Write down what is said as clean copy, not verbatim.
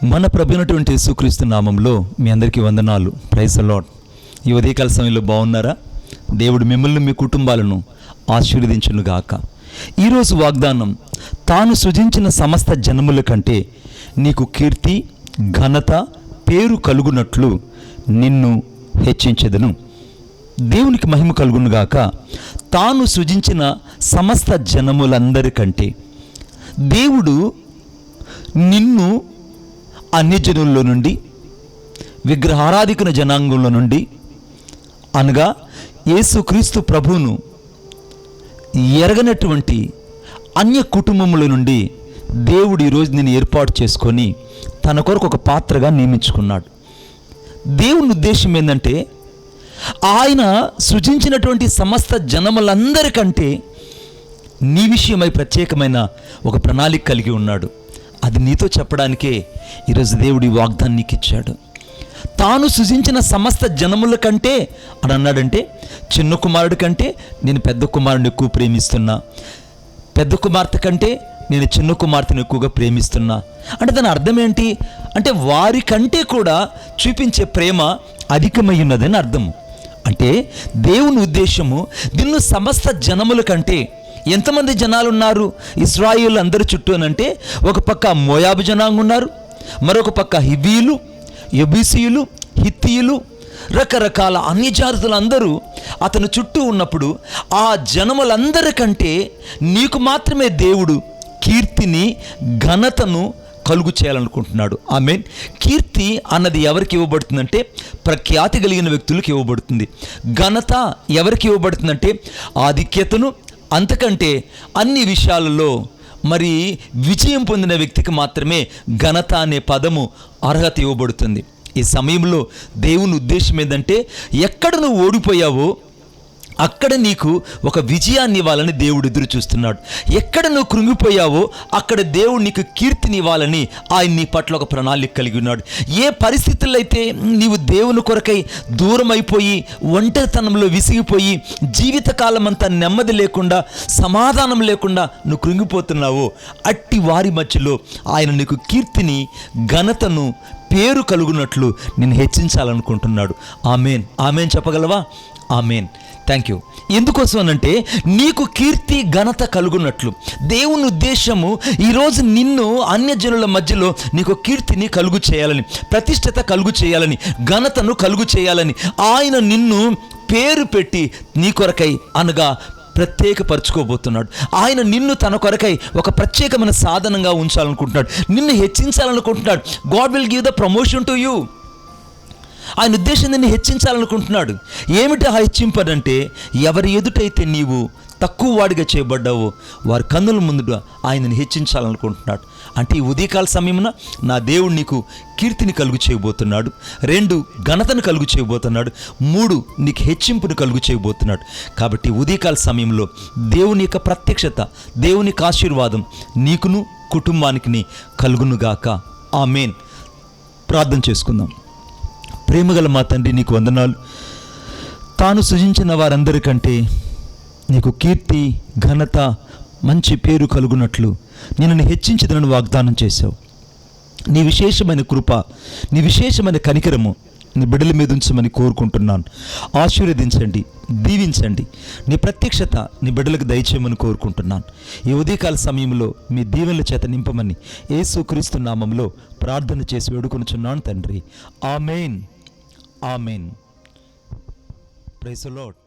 మన ప్రభువైనటువంటి యేసుక్రీస్తు నామంలో మీ అందరికీ వందనాలు. Praise the lord. ఈ ఉదయకాల సమయంలో బాగున్నారా? దేవుడు మిమ్మల్ని మీ కుటుంబాలను ఆశీర్వదించును గాక. ఈరోజు వాగ్దానం, తాను సృజించిన సమస్త జనముల కంటే నీకు కీర్తి, ఘనత, పేరు కలుగునట్లు నిన్ను హెచ్చించెదను. దేవునికి మహిమ కలుగును గాక. తాను సృజించిన సమస్త జనములందరికంటే దేవుడు నిన్ను అన్యజనుల్లో నుండి, విగ్రహారాధికుల జనాంగంలో నుండి, అనగా యేసుక్రీస్తు ప్రభువును ఎరగనటువంటి అన్య కుటుంబముల నుండి దేవుడు ఈరోజు నేను ఏర్పాటు చేసుకొని తన కొరకు ఒక పాత్రగా నియమించుకున్నాడు. దేవుని ఉద్దేశం ఏంటంటే, ఆయన సృజించినటువంటి సమస్త జనములందరికంటే నీ విషయమై ప్రత్యేకమైన ఒక ప్రణాళిక కలిగి ఉన్నాడు. అది నీతో చెప్పడానికే ఈరోజు దేవుడి వాగ్దానం నీకు ఇచ్చాడు. తాను సృజించిన సమస్త జనముల కంటే అని అన్నాడంటే, చిన్న కుమారుడి కంటే నేను పెద్ద కుమారుడిని ఎక్కువ ప్రేమిస్తున్నా, పెద్ద కుమార్తె కంటే నేను చిన్న కుమార్తెను ఎక్కువగా ప్రేమిస్తున్నా అంటే దాని అర్థం ఏంటి అంటే, వారి కంటే కూడా చూపించే ప్రేమ అధికమై ఉన్నదని అర్థము. అంటే దేవుని ఉద్దేశము, నిన్ను సమస్త జనముల కంటే ఎంతమంది జనాలు ఉన్నారు ఇశ్రాయేలు అందరి చుట్టూ అంటే, ఒక పక్క మోయాబు జనాంగం ఉన్నారు, మరొక పక్క హివ్వీయులు, యెబూసీయులు, హిత్తీయులు, రకరకాల అన్య జాతులందరూ అతని చుట్టూ ఉన్నప్పుడు ఆ జనములందరికంటే నీకు మాత్రమే దేవుడు కీర్తిని, ఘనతను కలుగు చేయాలనుకుంటున్నాడు. ఆమేన్. కీర్తి అన్నది ఎవరికి ఇవ్వబడుతుందంటే, ప్రఖ్యాతి కలిగిన వ్యక్తులకు ఇవ్వబడుతుంది. ఘనత ఎవరికి ఇవ్వబడుతుందంటే, ఆధిక్యతను, అంతకంటే అన్ని విషయాలలో మరి విజయం పొందిన వ్యక్తికి మాత్రమే ఘనత అనే పదము, అర్హత ఇవ్వబడుతుంది. ఈ సమయంలో దేవుని ఉద్దేశం ఏంటంటే, ఎక్కడ నువ్వు ఓడిపోయావో అక్కడ నీకు ఒక విజయాన్ని ఇవ్వాలని దేవుడు ఎదురు చూస్తున్నాడు. ఎక్కడ నువ్వు కృంగిపోయావో అక్కడ దేవుడు నీకు కీర్తిని ఇవ్వాలని ఆయన నీ పట్ల ఒక ప్రణాళిక కలిగి ఉన్నాడు. ఏ పరిస్థితుల్లో అయితే నీవు దేవుని కొరకై దూరం అయిపోయి, ఒంటరితనంలో విసిగిపోయి, జీవితకాలం అంతా నెమ్మది లేకుండా, సమాధానం లేకుండా నువ్వు కృంగిపోతున్నావో అట్టి వారి మధ్యలో ఆయన నీకు కీర్తిని, ఘనతను, పేరు కలుగునట్లు నేను హెచ్చించాలనుకుంటున్నాడు. ఆమేన్. ఆమేన్ చెప్పగలవా? ఆమేన్. Thank you. ఎందుకోసం అనంటే, నీకు కీర్తి, ఘనత కలుగునట్లు దేవుని ఉద్దేశము ఈరోజు నిన్ను అన్యజనుల మధ్యలో నీకు కీర్తిని కలుగు చేయాలని, ప్రతిష్టత కలుగు చేయాలని, ఘనతను కలుగు చేయాలని ఆయన నిన్ను పేరు పెట్టి నీ కొరకై అనగా ప్రత్యేకపరచుకోబోతున్నాడు. ఆయన నిన్ను తన కొరకై ఒక ప్రత్యేకమైన సాధనంగా ఉంచాలనుకుంటున్నాడు, నిన్ను హెచ్చించాలనుకుంటున్నాడు. God will give the promotion to you. ఆయన ఉద్దేశం నిన్ను హెచ్చించాలనుకుంటున్నాడు. ఏమిటి ఆ హెచ్చింపడంటే, ఎవరి ఎదుటైతే నీవు తక్కువ వాడిగా చేయబడ్డావో వారి కన్నుల ముందు ఆయనని హెచ్చించాలనుకుంటున్నాడు. అంటే ఈ ఉదయకాల సమయమున నా దేవుడు నీకు కీర్తిని కలుగు చేయబోతున్నాడు. 2 ఘనతను కలుగు చేయబోతున్నాడు. 3 నీకు హెచ్చింపును కలుగు చేయబోతున్నాడు. కాబట్టి ఉదయకాల సమయంలో దేవుని యొక్క ప్రత్యక్షత, దేవుని యొక్క ఆశీర్వాదం నీకును కుటుంబానికి కలుగునుగాక. ఆమేన్. ప్రార్థన చేసుకుందాం. ప్రేమగల మా తండ్రి, నీకు వందనాలు. తాను సృజించిన వారందరికంటే నీకు కీర్తి, ఘనత, మంచి పేరు కలుగునట్లు నిన్ను హెచ్చించదనని వాగ్దానం చేశావు. నీ విశేషమైన కృప, నీ విశేషమైన కనికరము నీ బిడ్డల మీద ఉంచమని కోరుకుంటున్నాను. ఆశీర్వదించండి, దీవించండి. నీ ప్రత్యక్షత నీ బిడ్డలకు దయచేయమని కోరుకుంటున్నాను. ఈ ఉదయకాల సమయంలో మీ దీవెనల చేత నింపమని యేసుక్రీస్తు నామములో ప్రార్థన చేసి వేడుకొనుచున్నాను తండ్రి. ఆమేన్. ఆమేన్. Praise the lord.